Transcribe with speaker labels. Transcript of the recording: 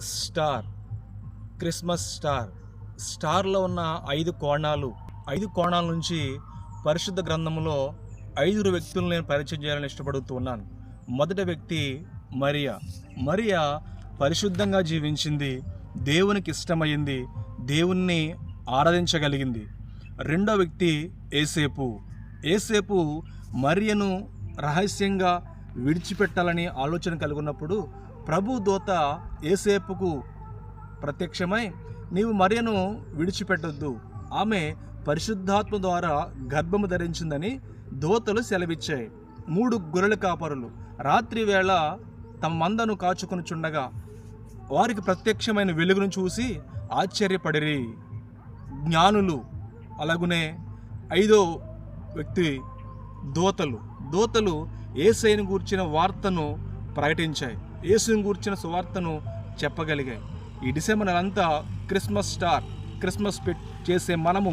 Speaker 1: Star, Christmas star. స్టార్లో ఉన్న 5 కోణాలు, 5 కోణాల నుంచి పరిశుద్ధ గ్రంథంలో 5 వ్యక్తులను నేను పరిచయం చేయాలని ఇష్టపడుతూ ఉన్నాను. మొదటి వ్యక్తి మరియా. మరియా పరిశుద్ధంగా జీవించింది, దేవునికి ఇష్టమైంది, దేవుణ్ణి ఆరాధించగలిగింది. రెండో వ్యక్తి ఏసేపు. ఏసేపు మరియను రహస్యంగా విడిచిపెట్టాలని ఆలోచన కలుగున్నప్పుడు ప్రభు దూత ఏసేపుకు ప్రత్యక్షమై, నీవు మరియను విడిచిపెట్టొద్దు, ఆమె పరిశుద్ధాత్మ ద్వారా గర్భము ధరించిందని దూతలు సెలవిచ్చాయి. 3 గొర్రెల కాపరులు రాత్రి వేళ తమ మందను కాచుకొనుచుండగా వారికి ప్రత్యక్షమైన వెలుగును చూసి ఆశ్చర్యపడిరి. జ్ఞానులు. అలాగునే 5వ వ్యక్తి దూతలు యేసయ్యను గూర్చిన వార్తను ప్రకటించాయి, యేసుని గూర్చిన సువార్తను చెప్పగలిగాయి. ఈ డిసెంబర్ నెలంతా క్రిస్మస్ స్టార్, క్రిస్మస్ చేసే మనము